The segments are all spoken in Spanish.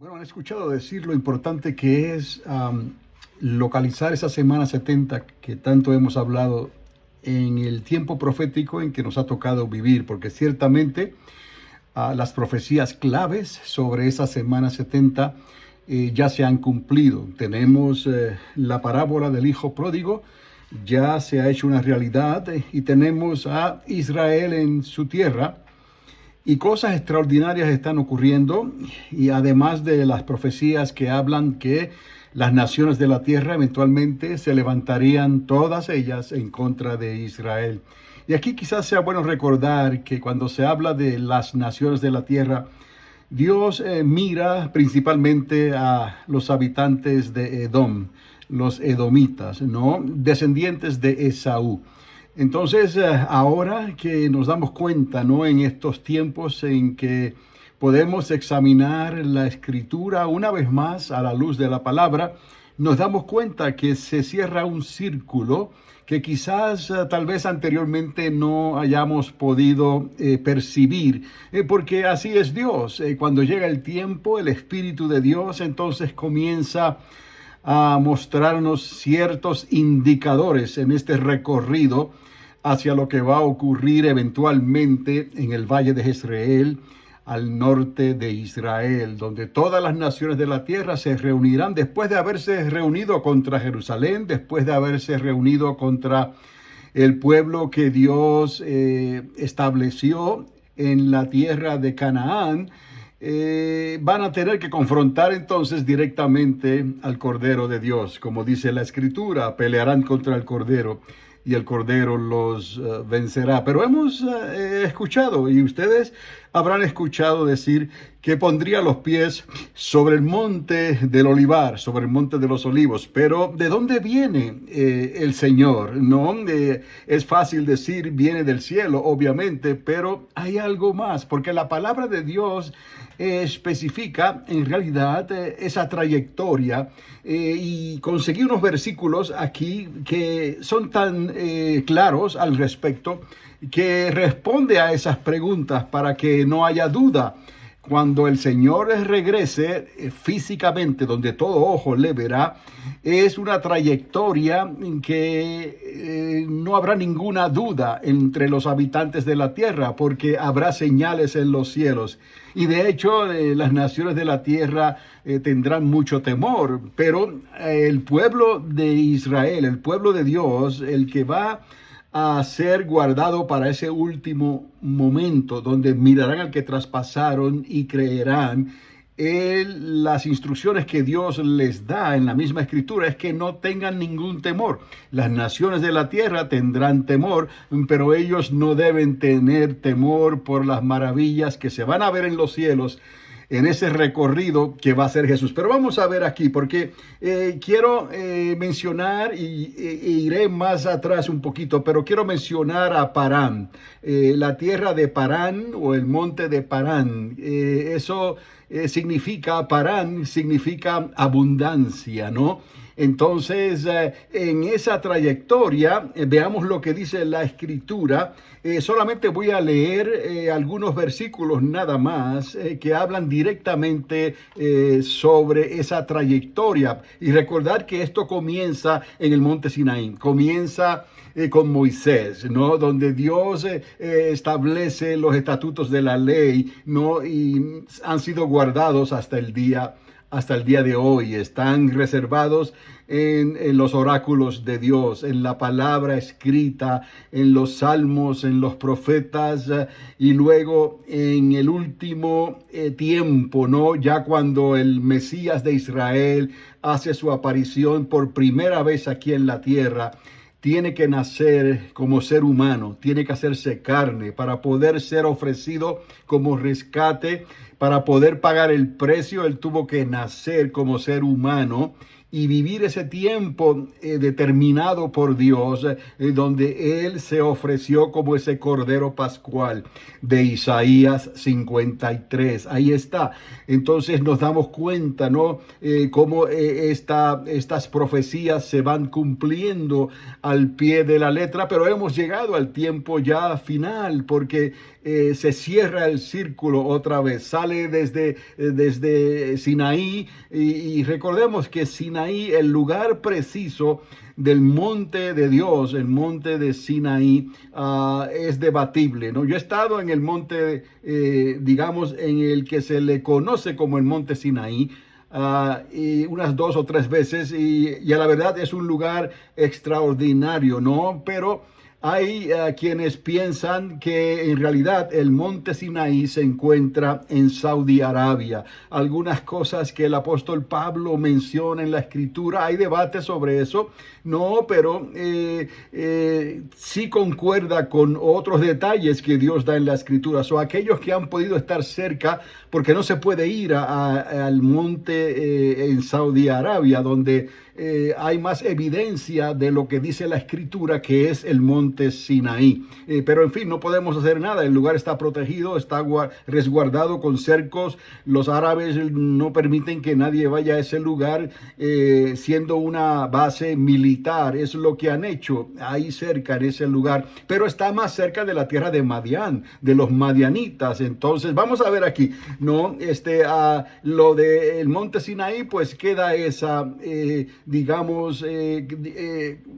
Bueno, han escuchado decir lo importante que es localizar esa semana 70 que tanto hemos hablado en el tiempo profético en que nos ha tocado vivir, porque ciertamente las profecías claves sobre esa semana 70 ya se han cumplido. Tenemos la parábola del hijo pródigo, ya se ha hecho una realidad y tenemos a Israel en su tierra. Y cosas extraordinarias están ocurriendo, y además de las profecías que hablan que las naciones de la tierra eventualmente se levantarían todas ellas en contra de Israel. Y aquí quizás sea bueno recordar que cuando se habla de las naciones de la tierra, Dios mira principalmente a los habitantes de Edom, los edomitas, ¿no? Descendientes de Esaú. Entonces, ahora que nos damos cuenta, ¿no? En estos tiempos en que podemos examinar la escritura una vez más a la luz de la palabra, nos damos cuenta que se cierra un círculo que quizás tal vez anteriormente no hayamos podido percibir, porque así es Dios. Cuando llega el tiempo, el Espíritu de Dios entonces comienza a mostrarnos ciertos indicadores en este recorrido hacia lo que va a ocurrir eventualmente en el valle de Jezreel, al norte de Israel, donde todas las naciones de la tierra se reunirán después de haberse reunido contra Jerusalén, después de haberse reunido contra el pueblo que Dios estableció en la tierra de Canaán. Van a tener que confrontar entonces directamente al Cordero de Dios. Como dice la Escritura, pelearán contra el Cordero y el Cordero los vencerá. Pero hemos escuchado, y ustedes habrán escuchado decir que pondría los pies sobre el monte del Olivar, sobre el monte de los olivos. Pero ¿de dónde viene el Señor? No, es fácil decir viene del cielo, obviamente, pero hay algo más, porque la palabra de Dios especifica en realidad esa trayectoria, y conseguí unos versículos aquí que son tan claros al respecto, que responde a esas preguntas para que no haya duda. Cuando el Señor regrese físicamente, donde todo ojo le verá, es una trayectoria en que no habrá ninguna duda entre los habitantes de la tierra, porque habrá señales en los cielos. Y de hecho, las naciones de la tierra tendrán mucho temor, pero el pueblo de Israel, el pueblo de Dios, el que va a ser guardado para ese último momento, donde mirarán al que traspasaron y creerán. Las instrucciones que Dios les da en la misma escritura es que no tengan ningún temor. Las naciones de la tierra tendrán temor, pero ellos no deben tener temor por las maravillas que se van a ver en los cielos en ese recorrido que va a ser Jesús. Pero vamos a ver aquí, porque quiero mencionar, y iré más atrás un poquito, pero quiero mencionar a Parán, la tierra de Parán o el monte de Parán. Eso significa, Parán significa abundancia, ¿no? Entonces, en esa trayectoria, veamos lo que dice la Escritura. Solamente voy a leer algunos versículos nada más que hablan directamente sobre esa trayectoria. Y recordar que esto comienza en el monte Sinaí, comienza con Moisés, ¿no? Donde Dios establece los estatutos de la ley, ¿no? Y han sido guardados hasta el día de hoy. Están reservados en los oráculos de Dios, en la palabra escrita, en los salmos, en los profetas, y luego en el último tiempo, ¿no? Ya cuando el Mesías de Israel hace su aparición por primera vez aquí en la tierra, tiene que nacer como ser humano, tiene que hacerse carne para poder ser ofrecido como rescate, para poder pagar el precio. Él tuvo que nacer como ser humano y vivir ese tiempo determinado por Dios, donde Él se ofreció como ese Cordero Pascual de Isaías 53. Ahí está. Entonces nos damos cuenta, ¿no? Cómo estas profecías se van cumpliendo al pie de la letra, pero hemos llegado al tiempo ya final, porque se cierra el círculo otra vez. Sale sale desde Sinaí, y recordemos que Sinaí, el lugar preciso del monte de Dios, el monte de Sinaí, es debatible, ¿no? Yo he estado en el monte, digamos, en el que se le conoce como el monte Sinaí, y unas 2 o 3 veces, y a la verdad es un lugar extraordinario, ¿no? Pero hay quienes piensan que en realidad el monte Sinaí se encuentra en Saudi Arabia. Algunas cosas que el apóstol Pablo menciona en la escritura, hay debate sobre eso, no, pero sí concuerda con otros detalles que Dios da en la escritura. So, aquellos que han podido estar cerca, porque no se puede ir al monte en Saudi Arabia, donde hay más evidencia de lo que dice la escritura, que es el monte Sinaí. Pero en fin, no podemos hacer nada. El lugar está protegido, está resguardado con cercos. Los árabes no permiten que nadie vaya a ese lugar, siendo una base militar. Es lo que han hecho ahí cerca, en ese lugar. Pero está más cerca de la tierra de Madián, de los madianitas. Entonces, vamos a ver aquí, ¿no? Lo del monte Sinaí, pues queda esa, digamos,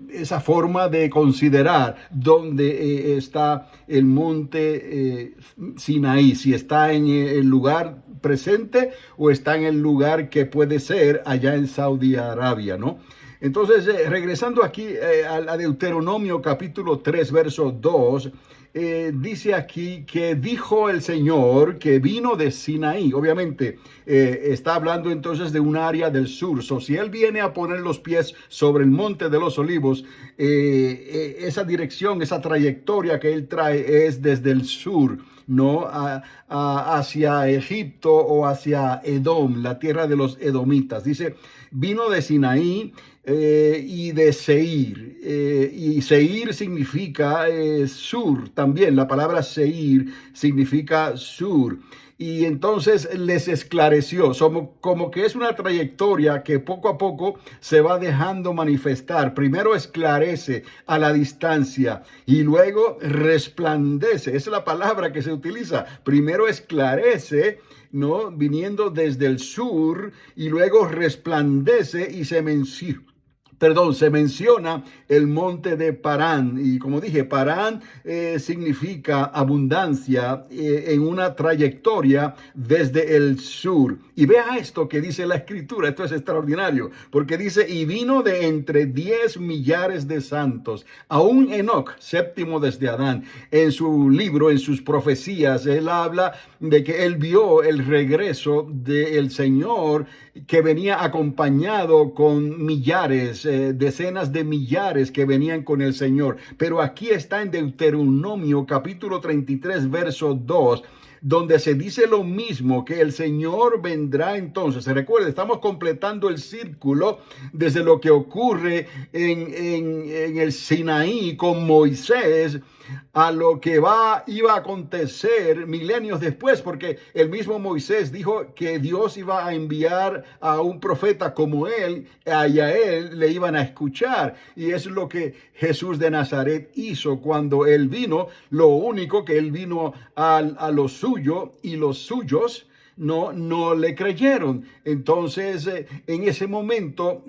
esa forma de considerar dónde está el monte Sinaí, si está en el lugar presente o está en el lugar que puede ser allá en Saudi Arabia, ¿no? Entonces, regresando aquí a Deuteronomio capítulo 3, verso 2, dice aquí que dijo el Señor que vino de Sinaí. Obviamente está hablando entonces de un área del sur. So, si Él viene a poner los pies sobre el monte de los olivos, esa dirección, esa trayectoria que Él trae es desde el sur, no hacia Egipto o hacia Edom, la tierra de los edomitas. Dice, vino de Sinaí y de Seir. Y Seir significa sur también. La palabra Seir significa sur. Y entonces les esclareció, como que es una trayectoria que poco a poco se va dejando manifestar. Primero esclarece a la distancia y luego resplandece. Esa es la palabra que se utiliza. Primero esclarece, ¿no? Viniendo desde el sur, y luego resplandece y se menciona el monte de Parán. Y como dije, Parán significa abundancia en una trayectoria desde el sur. Y vea esto que dice la escritura. Esto es extraordinario, porque dice, y vino de entre 10 millares de santos. Aún Enoc, séptimo desde Adán, en su libro, en sus profecías, él habla de que él vio el regreso del Señor, que venía acompañado con millares, decenas de millares que venían con el Señor. Pero aquí está en Deuteronomio capítulo 33, verso 2, donde se dice lo mismo, que el Señor vendrá entonces. Se recuerda, estamos completando el círculo desde lo que ocurre en el Sinaí con Moisés a lo que iba a acontecer milenios después, porque el mismo Moisés dijo que Dios iba a enviar a un profeta como él, y a él le iban a escuchar. Y es lo que Jesús de Nazaret hizo cuando él vino. Lo único que él vino a lo suyo, y los suyos no le creyeron. Entonces, en ese momento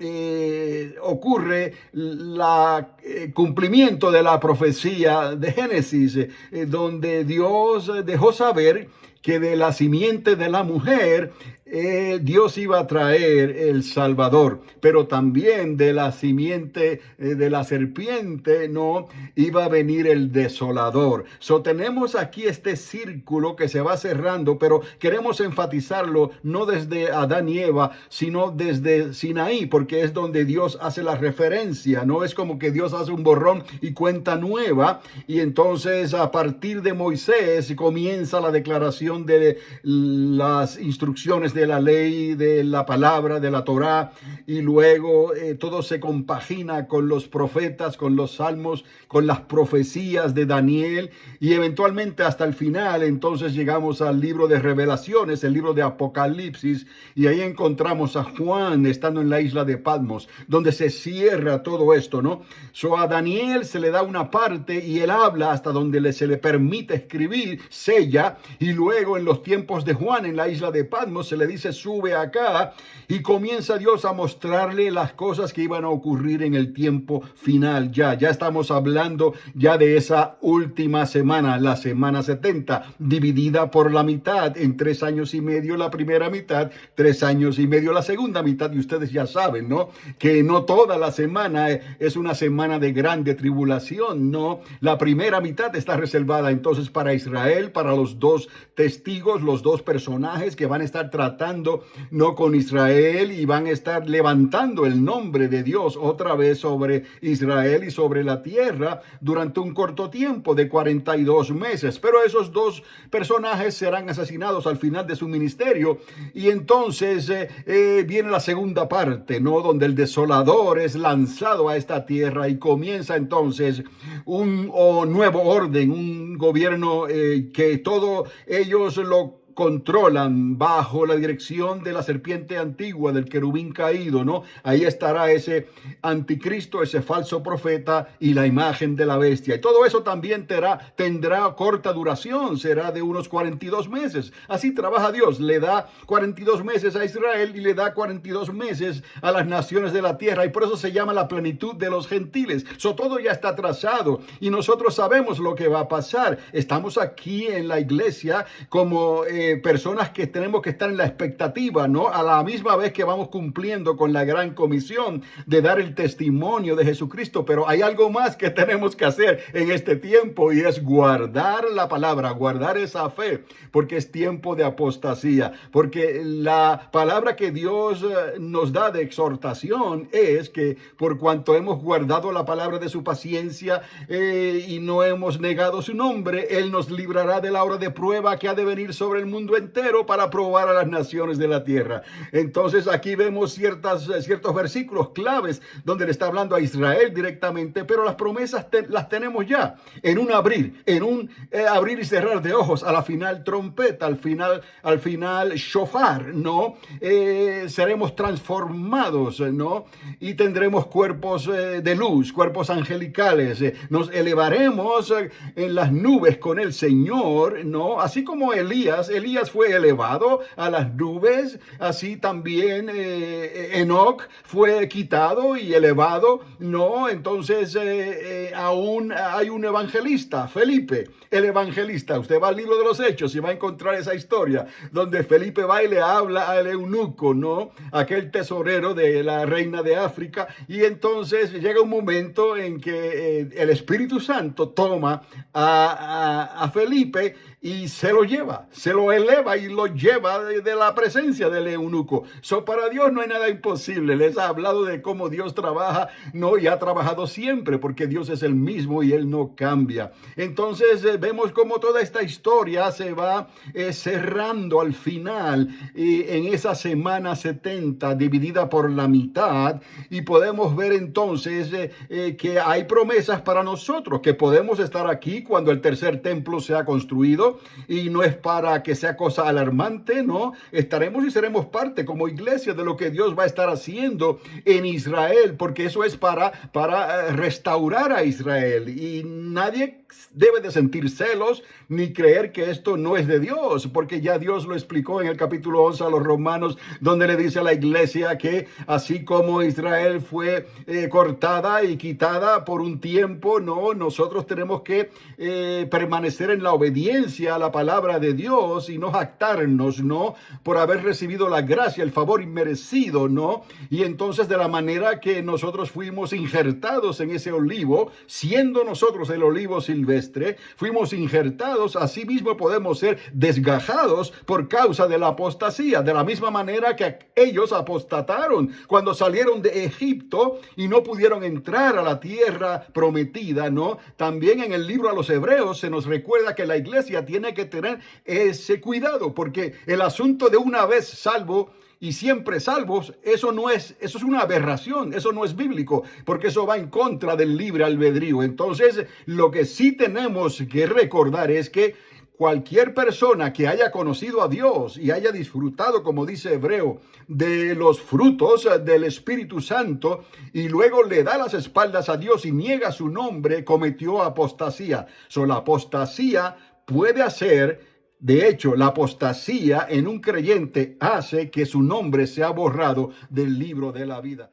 ocurre el cumplimiento de la profecía de Génesis, donde Dios dejó saber que de la simiente de la mujer Dios iba a traer el Salvador, pero también de la simiente de la serpiente no iba a venir el desolador. Tenemos aquí este círculo que se va cerrando, pero queremos enfatizarlo no desde Adán y Eva, sino desde Sinaí, porque es donde Dios hace la referencia. No es como que Dios hace un borrón y cuenta nueva, y entonces a partir de Moisés comienza la declaración de las instrucciones de la ley, de la palabra, de la Torá, y luego todo se compagina con los profetas, con los salmos, con las profecías de Daniel, y eventualmente hasta el final. Entonces llegamos al libro de Revelaciones, el libro de Apocalipsis, y ahí encontramos a Juan estando en la isla de Patmos, donde se cierra todo esto, ¿no? A Daniel se le da una parte y él habla hasta donde se le permite escribir, sella, y luego luego en los tiempos de Juan en la isla de Patmos se le dice sube acá y comienza Dios a mostrarle las cosas que iban a ocurrir en el tiempo final. Ya estamos hablando ya de esa última semana, la semana 70, dividida por la mitad en 3 años y medio la primera mitad, 3 años y medio la segunda mitad, y ustedes ya saben, ¿no? Que no toda la semana es una semana de grande tribulación, no. La primera mitad está reservada entonces para Israel, para los dos testigos, los dos personajes que van a estar tratando, no, con Israel, y van a estar levantando el nombre de Dios otra vez sobre Israel y sobre la tierra durante un corto tiempo de 42 meses. Pero esos dos personajes serán asesinados al final de su ministerio, y entonces viene la segunda parte, ¿no? Donde el desolador es lanzado a esta tierra y comienza entonces un nuevo orden, un gobierno que todos ellos lo controlan bajo la dirección de la serpiente antigua, del querubín caído, ¿no? Ahí estará ese anticristo, ese falso profeta y la imagen de la bestia. Y todo eso también tendrá corta duración, será de unos 42 meses. Así trabaja Dios, le da 42 meses a Israel y le da 42 meses a las naciones de la tierra, y por eso se llama la plenitud de los gentiles. Todo ya está trazado y nosotros sabemos lo que va a pasar. Estamos aquí en la iglesia como personas que tenemos que estar en la expectativa, ¿no? A la misma vez que vamos cumpliendo con la gran comisión de dar el testimonio de Jesucristo, pero hay algo más que tenemos que hacer en este tiempo, y es guardar la palabra, guardar esa fe, porque es tiempo de apostasía, porque la palabra que Dios nos da de exhortación es que por cuanto hemos guardado la palabra de su paciencia y no hemos negado su nombre, Él nos librará de la hora de prueba que ha de venir sobre el mundo entero para probar a las naciones de la tierra. Entonces aquí vemos ciertos versículos claves donde le está hablando a Israel directamente, pero las promesas las tenemos ya en un abrir y cerrar de ojos, a la final trompeta, al final shofar, ¿no? Seremos transformados, ¿no? Y tendremos cuerpos de luz, cuerpos angelicales, nos elevaremos en las nubes con el Señor, ¿no? Así como Elías fue elevado a las nubes, así también Enoc fue quitado y elevado, ¿no? Entonces aún hay un evangelista, Felipe, el evangelista. Usted va al libro de los Hechos y va a encontrar esa historia donde Felipe va y le habla al eunuco, ¿no? Aquel tesorero de la reina de África, y entonces llega un momento en que el Espíritu Santo toma a Felipe y se lo lleva, se lo eleva y lo lleva de la presencia del eunuco. Para Dios no hay nada imposible. Les ha hablado de cómo Dios trabaja, no, y ha trabajado siempre, porque Dios es el mismo y Él no cambia. Entonces vemos cómo toda esta historia se va cerrando al final en esa semana 70 dividida por la mitad, y podemos ver entonces que hay promesas para nosotros, que podemos estar aquí cuando el tercer templo sea construido, y no es para que sea cosa alarmante, ¿no? Estaremos y seremos parte como iglesia de lo que Dios va a estar haciendo en Israel, porque eso es para restaurar a Israel, y nadie debe de sentir celos ni creer que esto no es de Dios, porque ya Dios lo explicó en el capítulo 11 a los romanos, donde le dice a la iglesia que así como Israel fue cortada y quitada por un tiempo, no, nosotros tenemos que permanecer en la obediencia a la palabra de Dios y no jactarnos, ¿no? Por haber recibido la gracia, el favor inmerecido, ¿no? Y entonces de la manera que nosotros fuimos injertados en ese olivo, siendo nosotros el olivo silvestre, fuimos injertados, así mismo podemos ser desgajados por causa de la apostasía, de la misma manera que ellos apostataron cuando salieron de Egipto y no pudieron entrar a la tierra prometida, ¿no? También en el libro a los Hebreos se nos recuerda que la iglesia tiene que tener ese cuidado, porque el asunto de una vez salvo y siempre salvos, eso es una aberración, eso no es bíblico, porque eso va en contra del libre albedrío. Entonces, lo que sí tenemos que recordar es que cualquier persona que haya conocido a Dios y haya disfrutado, como dice Hebreo, de los frutos del Espíritu Santo, y luego le da las espaldas a Dios y niega su nombre, cometió apostasía. La apostasía puede hacer De hecho, la apostasía en un creyente hace que su nombre sea borrado del libro de la vida.